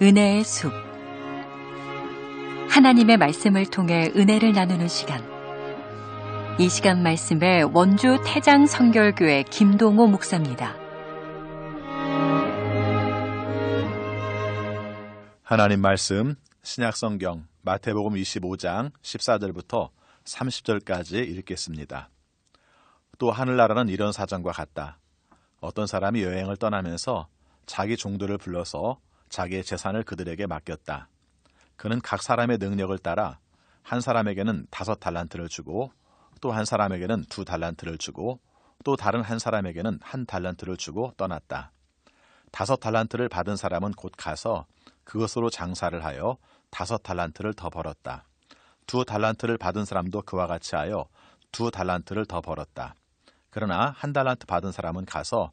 은혜의 숲. 하나님의 말씀을 통해 은혜를 나누는 시간. 이 시간 말씀에 원주 태장 성결교회 김동호 목사입니다. 하나님 말씀 신약성경 마태복음 25장 14절부터 30절까지 읽겠습니다. 또 하늘나라는 이런 사정과 같다. 어떤 사람이 여행을 떠나면서 자기 종들을 불러서 자기의 재산을 그들에게 맡겼다. 그는 각 사람의 능력을 따라 한 사람에게는 5달란트를 주고 또 한 사람에게는 2달란트를 주고 또 다른 한 사람에게는 1달란트를 주고 떠났다. 5달란트를 받은 사람은 곧 가서 그것으로 장사를 하여 5달란트를 더 벌었다. 2달란트를 받은 사람도 그와 같이 하여 2달란트를 더 벌었다. 그러나 1달란트 받은 사람은 가서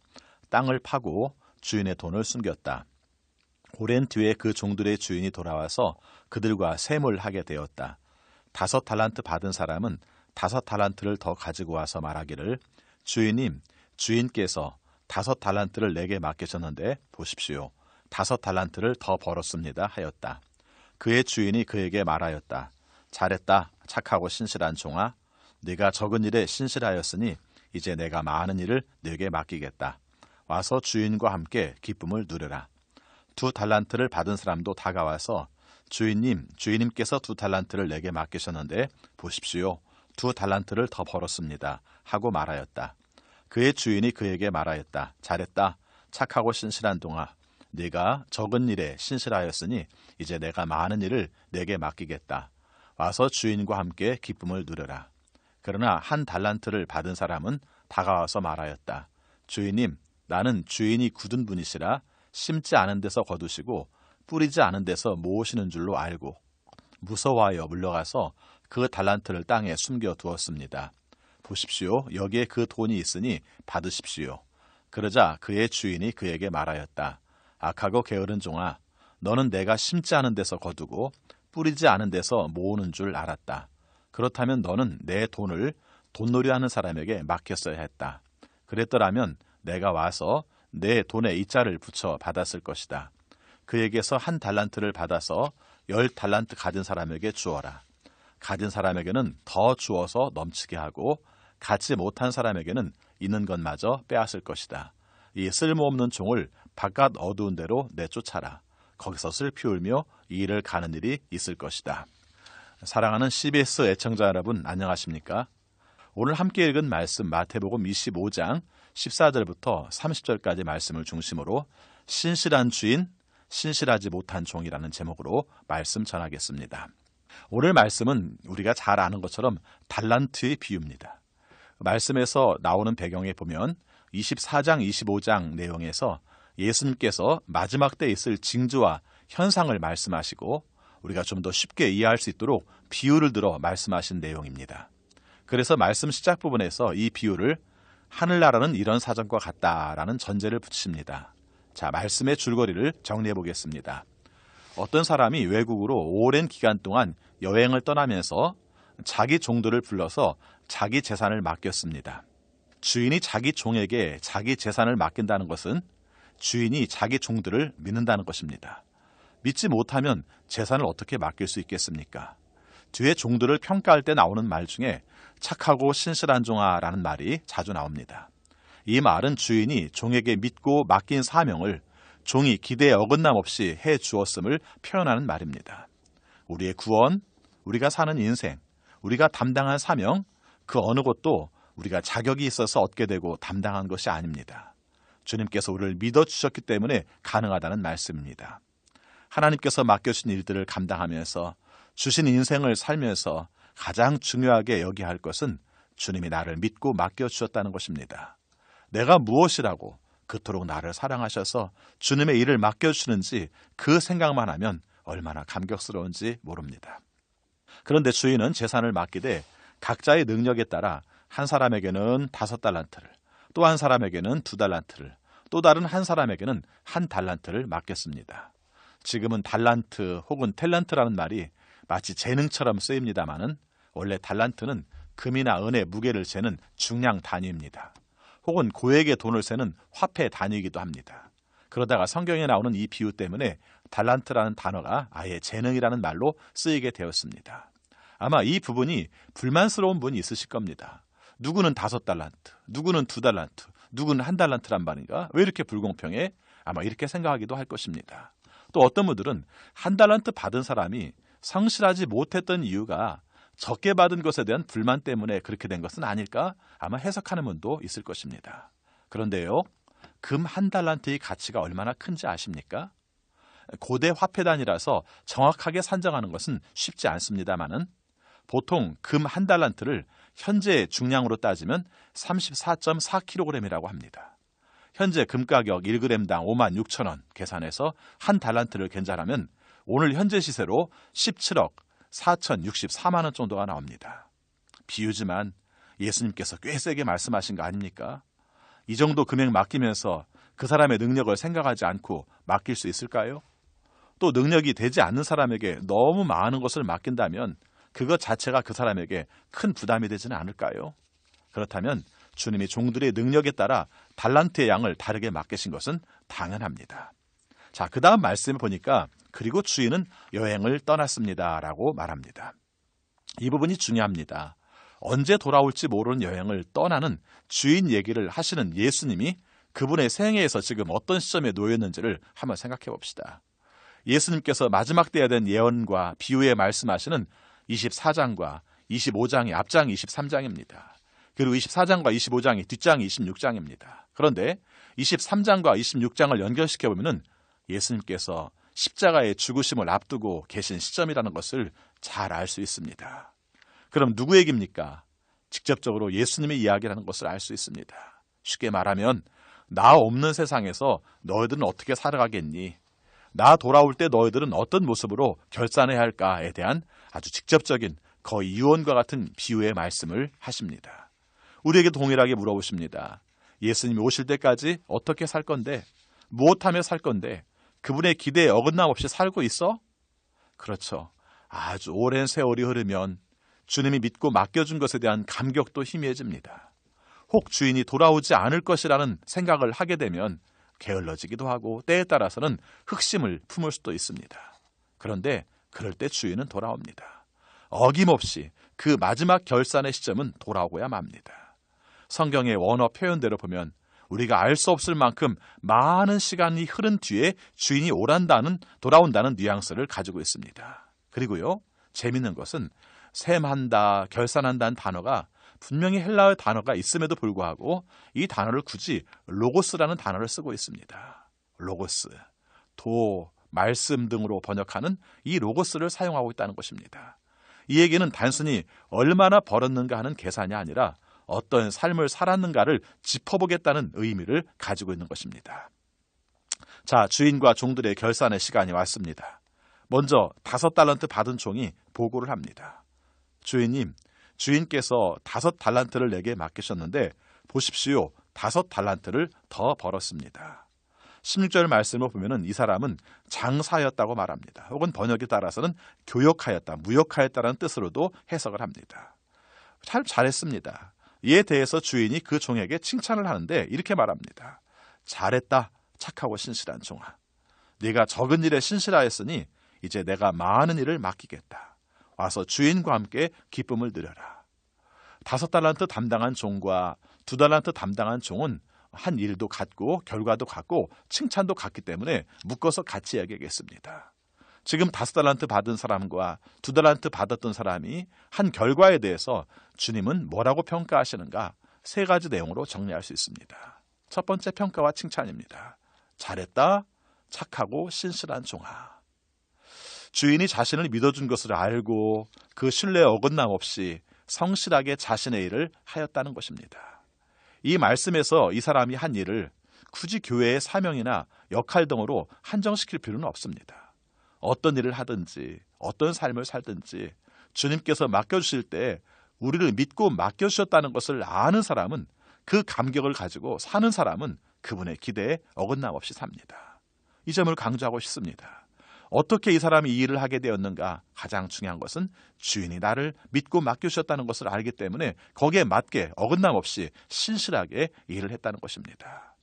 땅을 파고 주인의 돈을 숨겼다. 오랜 뒤에 그 종들의 주인이 돌아와서 그들과 세물하게 되었다. 5달란트 받은 사람은 5달란트를 더 가지고 와서 말하기를 주인님, 주인께서 5달란트를 내게 맡기셨는데 보십시오. 5달란트를 더 벌었습니다 하였다. 그의 주인이 그에게 말하였다. 잘했다. 착하고 신실한 종아. 네가 적은 일에 신실하였으니 이제 내가 많은 일을 네게 맡기겠다. 와서 주인과 함께 기쁨을 누려라. 2달란트를 받은 사람도 다가와서 주인님, 주인님께서 2달란트를 내게 맡기셨는데 보십시오. 2달란트를 더 벌었습니다 하고 말하였다. 그의 주인이 그에게 말하였다. 잘했다. 착하고 신실한 동아. 네가 적은 일에 신실하였으니 이제 내가 많은 일을 네게 맡기겠다. 와서 주인과 함께 기쁨을 누려라. 그러나 1달란트를 받은 사람은 다가와서 말하였다. 주인님, 나는 주인이 굳은 분이시라 심지 않은 데서 거두시고 뿌리지 않은 데서 모으시는 줄로 알고 무서워하여 물러가서 그 달란트를 땅에 숨겨 두었습니다. 보십시오. 여기에 그 돈이 있으니 받으십시오. 그러자 그의 주인이 그에게 말하였다. 악하고 게으른 종아, 너는 내가 심지 않은 데서 거두고 뿌리지 않은 데서 모으는 줄 알았다. 그렇다면 너는 내 돈을 돈놀이하는 사람에게 맡겼어야 했다. 그랬더라면 내가 와서 내 돈에 이자를 붙여 받았을 것이다. 그에게서 1달란트를 받아서 10달란트 가진 사람에게 주어라. 가진 사람에게는 더 주어서 넘치게 하고 갖지 못한 사람에게는 있는 것마저 빼앗을 것이다. 이 쓸모없는 종을 바깥 어두운 데로 내쫓아라. 거기서 슬피 울며 이 일을 가는 일이 있을 것이다. 사랑하는 CBS 애청자 여러분, 안녕하십니까? 오늘 함께 읽은 말씀 마태복음 25장 14절부터 30절까지 말씀을 중심으로 신실한 주인, 신실하지 못한 종이라는 제목으로 말씀 전하겠습니다. 오늘 말씀은 우리가 잘 아는 것처럼 달란트의 비유입니다. 말씀에서 나오는 배경에 보면 24장, 25장 내용에서 예수님께서 마지막 때에 있을 징조와 현상을 말씀하시고 우리가 좀 더 쉽게 이해할 수 있도록 비유를 들어 말씀하신 내용입니다. 그래서 말씀 시작 부분에서 이 비유를 하늘나라는 이런 사정과 같다라는 전제를 붙입니다. 자, 말씀의 줄거리를 정리해 보겠습니다. 어떤 사람이 외국으로 오랜 기간 동안 여행을 떠나면서 자기 종들을 불러서 자기 재산을 맡겼습니다. 주인이 자기 종에게 자기 재산을 맡긴다는 것은 주인이 자기 종들을 믿는다는 것입니다. 믿지 못하면 재산을 어떻게 맡길 수 있겠습니까? 뒤에 종들을 평가할 때 나오는 말 중에 착하고 신실한 종아라는 말이 자주 나옵니다. 이 말은 주인이 종에게 믿고 맡긴 사명을 종이 기대에 어긋남 없이 해 주었음을 표현하는 말입니다. 우리의 구원, 우리가 사는 인생, 우리가 담당한 사명, 그 어느 것도 우리가 자격이 있어서 얻게 되고 담당한 것이 아닙니다. 주님께서 우리를 믿어주셨기 때문에 가능하다는 말씀입니다. 하나님께서 맡겨주신 일들을 감당하면서 주신 인생을 살면서 가장 중요하게 여겨야 할 것은 주님이 나를 믿고 맡겨주셨다는 것입니다. 내가 무엇이라고 그토록 나를 사랑하셔서 주님의 일을 맡겨주시는지 그 생각만 하면 얼마나 감격스러운지 모릅니다. 그런데 주인은 재산을 맡기되 각자의 능력에 따라 한 사람에게는 5달란트를, 또 한 사람에게는 2달란트를, 또 다른 한 사람에게는 1달란트를 맡겼습니다. 지금은 달란트 혹은 탤런트라는 말이 마치 재능처럼 쓰입니다마는 원래 달란트는 금이나 은의 무게를 재는 중량 단위입니다. 혹은 고액의 돈을 세는 화폐 단위이기도 합니다. 그러다가 성경에 나오는 이 비유 때문에 달란트라는 단어가 아예 재능이라는 말로 쓰이게 되었습니다. 아마 이 부분이 불만스러운 분이 있으실 겁니다. 누구는 5달란트, 누구는 2달란트, 누구는 1달란트란 말인가? 왜 이렇게 불공평해? 아마 이렇게 생각하기도 할 것입니다. 또 어떤 분들은 1달란트 받은 사람이 성실하지 못했던 이유가 적게 받은 것에 대한 불만 때문에 그렇게 된 것은 아닐까? 아마 해석하는 분도 있을 것입니다. 그런데요, 금 1달란트의 가치가 얼마나 큰지 아십니까? 고대 화폐 단위라서 정확하게 산정하는 것은 쉽지 않습니다만은 보통 금 1달란트를 현재 중량으로 따지면 34.4kg이라고 합니다. 현재 금 가격 1g당 56,000원 계산해서 1달란트를 계산하면 오늘 현재 시세로 17억 4,064만 원 정도가 나옵니다. 비유지만 예수님께서 꽤 세게 말씀하신 거 아닙니까? 이 정도 금액 맡기면서 그 사람의 능력을 생각하지 않고 맡길 수 있을까요? 또 능력이 되지 않는 사람에게 너무 많은 것을 맡긴다면 그것 자체가 그 사람에게 큰 부담이 되지는 않을까요? 그렇다면 주님이 종들의 능력에 따라 달란트의 양을 다르게 맡기신 것은 당연합니다. 자, 그 다음 말씀을 보니까 그리고 주인은 여행을 떠났습니다 라고 말합니다. 이 부분이 중요합니다. 언제 돌아올지 모르는 여행을 떠나는 주인 얘기를 하시는 예수님이 그분의 생애에서 지금 어떤 시점에 놓였는지를 한번 생각해 봅시다. 예수님께서 마지막 때에 대한 예언과 비유에 말씀하시는 24장과 25장이 앞장이 23장입니다. 그리고 24장과 25장이 뒷장이 26장입니다. 그런데 23장과 26장을 연결시켜보면 예수님께서 십자가의 죽으심을 앞두고 계신 시점이라는 것을 잘 알 수 있습니다. 그럼 누구 얘기입니까? 직접적으로 예수님의 이야기라는 것을 알 수 있습니다. 쉽게 말하면 나 없는 세상에서 너희들은 어떻게 살아가겠니? 나 돌아올 때 너희들은 어떤 모습으로 결산해야 할까에 대한 아주 직접적인 거의 유언과 같은 비유의 말씀을 하십니다. 우리에게 동일하게 물어보십니다. 예수님이 오실 때까지 어떻게 살 건데? 무엇하며 살 건데? 그분의 기대에 어긋남 없이 살고 있어? 그렇죠. 아주 오랜 세월이 흐르면 주님이 믿고 맡겨준 것에 대한 감격도 희미해집니다. 혹 주인이 돌아오지 않을 것이라는 생각을 하게 되면 게을러지기도 하고 때에 따라서는 흑심을 품을 수도 있습니다. 그런데 그럴 때 주인은 돌아옵니다. 어김없이 그 마지막 결산의 시점은 돌아오고야 맙니다. 성경의 원어 표현대로 보면 우리가 알 수 없을 만큼 많은 시간이 흐른 뒤에 주인이 돌아온다는 뉘앙스를 가지고 있습니다. 그리고요, 재밌는 것은 셈한다, 결산한다는 단어가 분명히 헬라어 단어가 있음에도 불구하고 이 단어를 굳이 로고스라는 단어를 쓰고 있습니다. 로고스, 도, 말씀 등으로 번역하는 이 로고스를 사용하고 있다는 것입니다. 이 얘기는 단순히 얼마나 벌었는가 하는 계산이 아니라 어떤 삶을 살았는가를 짚어보겠다는 의미를 가지고 있는 것입니다. 자, 주인과 종들의 결산의 시간이 왔습니다. 먼저 5달란트 받은 종이 보고를 합니다. 주인님, 주인께서 5달란트를 내게 맡기셨는데 보십시오. 5달란트를 더 벌었습니다. 16절 말씀을 보면 이 사람은 장사였다고 말합니다. 혹은 번역에 따라서는 교역하였다, 무역하였다는 뜻으로도 해석을 합니다. 참 잘했습니다. 이에 대해서 주인이 그 종에게 칭찬을 하는데 이렇게 말합니다. 잘했다, 착하고 신실한 종아. 네가 적은 일에 신실하였으니 이제 내가 많은 일을 맡기겠다. 와서 주인과 함께 기쁨을 누려라. 5달란트 담당한 종과 2달란트 담당한 종은 한 일도 같고 결과도 같고 칭찬도 같기 때문에 묶어서 같이 이야기하겠습니다. 지금 5달란트 받은 사람과 2달란트 받았던 사람이 한 결과에 대해서 주님은 뭐라고 평가하시는가? 3가지 내용으로 정리할 수 있습니다. 첫 번째 평가와 칭찬입니다. 잘했다, 착하고 신실한 종아. 주인이 자신을 믿어준 것을 알고 그 신뢰에 어긋남 없이 성실하게 자신의 일을 하였다는 것입니다. 이 말씀에서 이 사람이 한 일을 굳이 교회의 사명이나 역할 등으로 한정시킬 필요는 없습니다. 어떤 일을 하든지 어떤 삶을 살든지 주님께서 맡겨주실 때 우리를 믿고 맡겨주셨다는 것을 아는 사람은, 그 감격을 가지고 사는 사람은 그분의 기대에 어긋남 없이 삽니다. 이 점을 강조하고 싶습니다. 어떻게 이 사람이 이 일을 하게 되었는가? 가장 중요한 것은 주인이 나를 믿고 맡겨주셨다는 것을 알기 때문에 거기에 맞게 어긋남 없이 신실하게 일을 했다는 것입니다.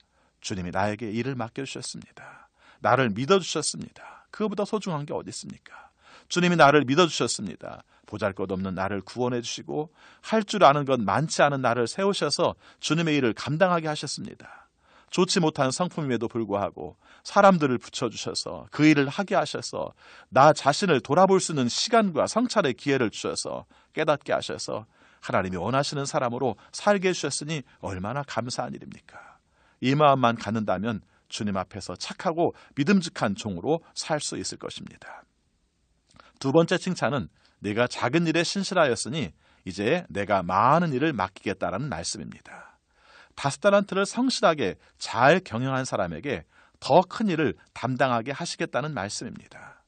주님이 나에게 일을 맡겨주셨습니다. 나를 믿어주셨습니다. 그거보다 소중한 게 어디 있습니까? 주님이 나를 믿어주셨습니다. 보잘것없는 나를 구원해 주시고 할 줄 아는 건 많지 않은 나를 세우셔서 주님의 일을 감당하게 하셨습니다. 좋지 못한 성품임에도 불구하고 사람들을 붙여주셔서 그 일을 하게 하셔서 나 자신을 돌아볼 수 있는 시간과 성찰의 기회를 주셔서 깨닫게 하셔서 하나님이 원하시는 사람으로 살게 해주셨으니 얼마나 감사한 일입니까? 이 마음만 갖는다면 주님 앞에서 착하고 믿음직한 종으로 살 수 있을 것입니다. 두 번째 칭찬은 내가 작은 일에 신실하였으니 이제 내가 많은 일을 맡기겠다라는 말씀입니다. 5달란트를 성실하게 잘 경영한 사람에게 더 큰 일을 담당하게 하시겠다는 말씀입니다.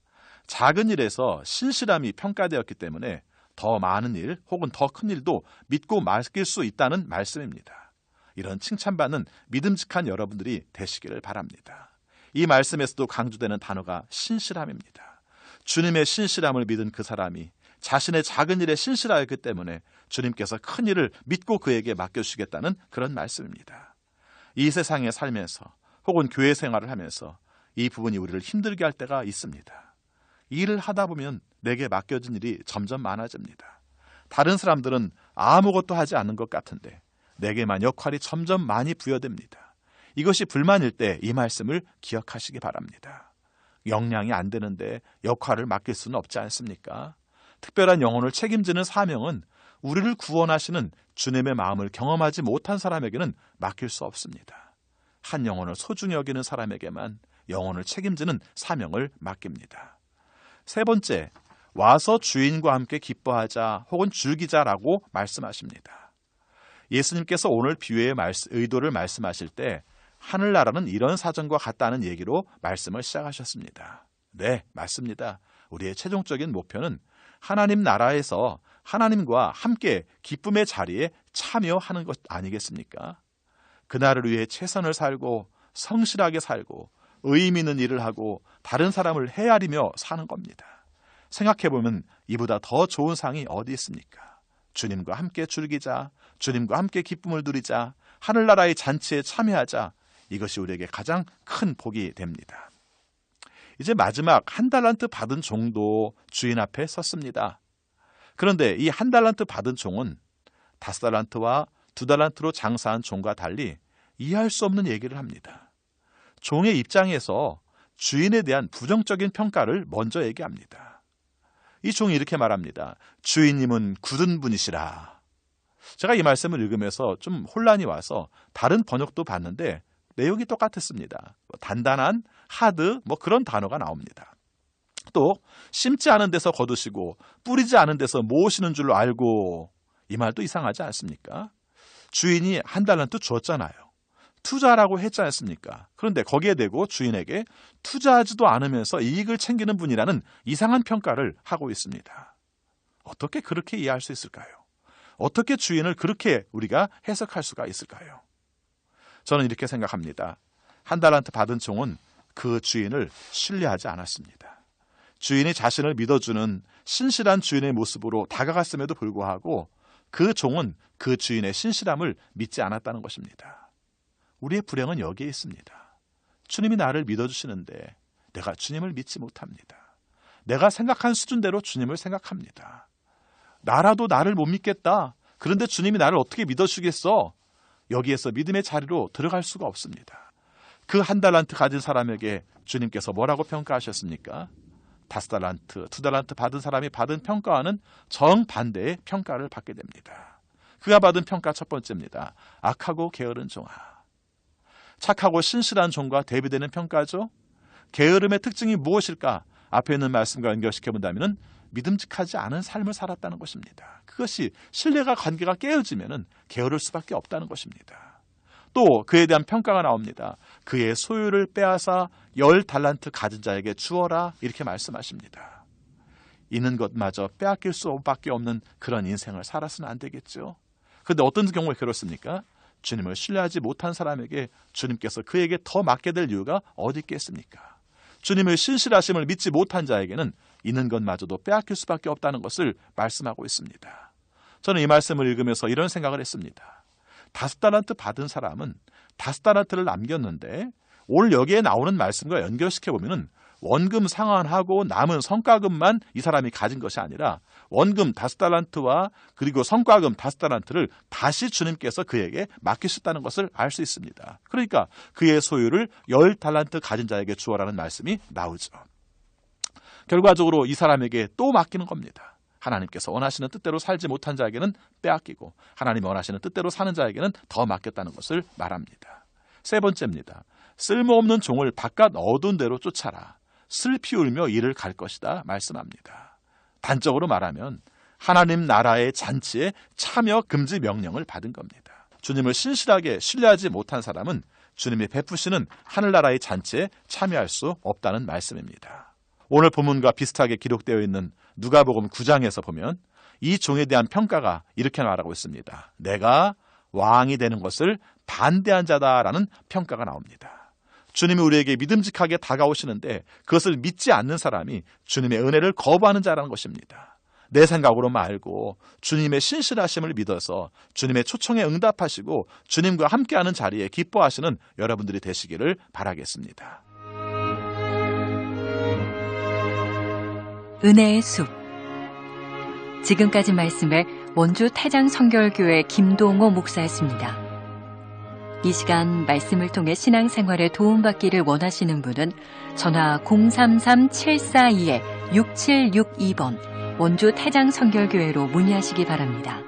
작은 일에서 신실함이 평가되었기 때문에 더 많은 일 혹은 더 큰 일도 믿고 맡길 수 있다는 말씀입니다. 이런 칭찬받는 믿음직한 여러분들이 되시기를 바랍니다. 이 말씀에서도 강조되는 단어가 신실함입니다. 주님의 신실함을 믿은 그 사람이 자신의 작은 일에 신실하였기 때문에 주님께서 큰 일을 믿고 그에게 맡겨주시겠다는 그런 말씀입니다. 이 세상에 살면서 혹은 교회 생활을 하면서 이 부분이 우리를 힘들게 할 때가 있습니다. 일을 하다 보면 내게 맡겨진 일이 점점 많아집니다. 다른 사람들은 아무것도 하지 않는 것 같은데 내게만 역할이 점점 많이 부여됩니다. 이것이 불만일 때 이 말씀을 기억하시기 바랍니다. 역량이 안 되는데 역할을 맡길 수는 없지 않습니까? 특별한 영혼을 책임지는 사명은 우리를 구원하시는 주님의 마음을 경험하지 못한 사람에게는 맡길 수 없습니다. 한 영혼을 소중히 여기는 사람에게만 영혼을 책임지는 사명을 맡깁니다. 세 번째, 와서 주인과 함께 기뻐하자 혹은 즐기자라고 말씀하십니다. 예수님께서 오늘 비유의 의도를 말씀하실 때 하늘나라는 이런 사정과 같다는 얘기로 말씀을 시작하셨습니다. 네, 맞습니다. 우리의 최종적인 목표는 하나님 나라에서 하나님과 함께 기쁨의 자리에 참여하는 것 아니겠습니까? 그날을 위해 최선을 살고 성실하게 살고 의미 있는 일을 하고 다른 사람을 헤아리며 사는 겁니다. 생각해보면 이보다 더 좋은 상이 어디 있습니까? 주님과 함께 즐기자, 주님과 함께 기쁨을 누리자, 하늘나라의 잔치에 참여하자. 이것이 우리에게 가장 큰 복이 됩니다. 이제 마지막 1달란트 받은 종도 주인 앞에 섰습니다. 그런데 이 1달란트 받은 종은 5달란트와 2달란트로 장사한 종과 달리 이해할 수 없는 얘기를 합니다. 종의 입장에서 주인에 대한 부정적인 평가를 먼저 얘기합니다. 이 종이 이렇게 말합니다. 주인님은 굳은 분이시라. 제가 이 말씀을 읽으면서 좀 혼란이 와서 다른 번역도 봤는데 내용이 똑같았습니다. 단단한, 하드, 그런 단어가 나옵니다. 또 심지 않은 데서 거두시고 뿌리지 않은 데서 모으시는 줄로 알고, 이 말도 이상하지 않습니까? 주인이 1달란트 주었잖아요. 투자라고 했지 않습니까? 그런데 거기에 대고 주인에게 투자하지도 않으면서 이익을 챙기는 분이라는 이상한 평가를 하고 있습니다. 어떻게 그렇게 이해할 수 있을까요? 어떻게 주인을 그렇게 우리가 해석할 수가 있을까요? 저는 이렇게 생각합니다. 1달란트 받은 종은 그 주인을 신뢰하지 않았습니다. 주인이 자신을 믿어주는 신실한 주인의 모습으로 다가갔음에도 불구하고 그 종은 그 주인의 신실함을 믿지 않았다는 것입니다. 우리의 불행은 여기에 있습니다. 주님이 나를 믿어주시는데 내가 주님을 믿지 못합니다. 내가 생각한 수준대로 주님을 생각합니다. 나라도 나를 못 믿겠다. 그런데 주님이 나를 어떻게 믿어주겠어? 여기에서 믿음의 자리로 들어갈 수가 없습니다. 그 1달란트 가진 사람에게 주님께서 뭐라고 평가하셨습니까? 5달란트, 2달란트 받은 사람이 받은 평가와는 정반대의 평가를 받게 됩니다. 그가 받은 평가 첫 번째입니다. 악하고 게으른 종아. 착하고 신실한 종과 대비되는 평가죠. 게으름의 특징이 무엇일까? 앞에 있는 말씀과 연결시켜 본다면 믿음직하지 않은 삶을 살았다는 것입니다. 그것이 신뢰가 관계가 깨어지면 게으를 수밖에 없다는 것입니다. 또 그에 대한 평가가 나옵니다. 그의 소유를 빼앗아 10달란트 가진 자에게 주어라, 이렇게 말씀하십니다. 있는 것마저 빼앗길 수밖에 없는 그런 인생을 살아서는 안 되겠죠. 그런데 어떤 경우에 그렇습니까? 주님을 신뢰하지 못한 사람에게 주님께서 그에게 더 맡게 될 이유가 어디 있겠습니까? 주님의 신실하심을 믿지 못한 자에게는 있는 것마저도 빼앗길 수밖에 없다는 것을 말씀하고 있습니다. 저는 이 말씀을 읽으면서 이런 생각을 했습니다. 5달란트 받은 사람은 5달란트를 남겼는데 오늘 여기에 나오는 말씀과 연결시켜보면 원금 상환하고 남은 성과금만 이 사람이 가진 것이 아니라 원금 5달란트와 그리고 성과금 5달란트를 다시 주님께서 그에게 맡기셨다는 것을 알 수 있습니다. 그러니까 그의 소유를 10달란트 가진 자에게 주어라는 말씀이 나오죠. 결과적으로 이 사람에게 또 맡기는 겁니다. 하나님께서 원하시는 뜻대로 살지 못한 자에게는 빼앗기고 하나님이 원하시는 뜻대로 사는 자에게는 더 맡겼다는 것을 말합니다. 세 번째입니다. 쓸모없는 종을 바깥 어두운 데로 쫓아라. 슬피 울며 이를 갈 것이다 말씀합니다. 단적으로 말하면 하나님 나라의 잔치에 참여 금지 명령을 받은 겁니다. 주님을 신실하게 신뢰하지 못한 사람은 주님이 베푸시는 하늘나라의 잔치에 참여할 수 없다는 말씀입니다. 오늘 본문과 비슷하게 기록되어 있는 누가복음 9장에서 보면 이 종에 대한 평가가 이렇게 말하고 있습니다. 내가 왕이 되는 것을 반대한 자다라는 평가가 나옵니다. 주님이 우리에게 믿음직하게 다가오시는데 그것을 믿지 않는 사람이 주님의 은혜를 거부하는 자라는 것입니다. 내 생각으로 말고 주님의 신실하심을 믿어서 주님의 초청에 응답하시고 주님과 함께하는 자리에 기뻐하시는 여러분들이 되시기를 바라겠습니다. 은혜의 숲. 지금까지 말씀에 원주 태장성결교회 김동호 목사였습니다. 이 시간 말씀을 통해 신앙생활에 도움받기를 원하시는 분은 전화 033-742-6762번 원주 태장성결교회로 문의하시기 바랍니다.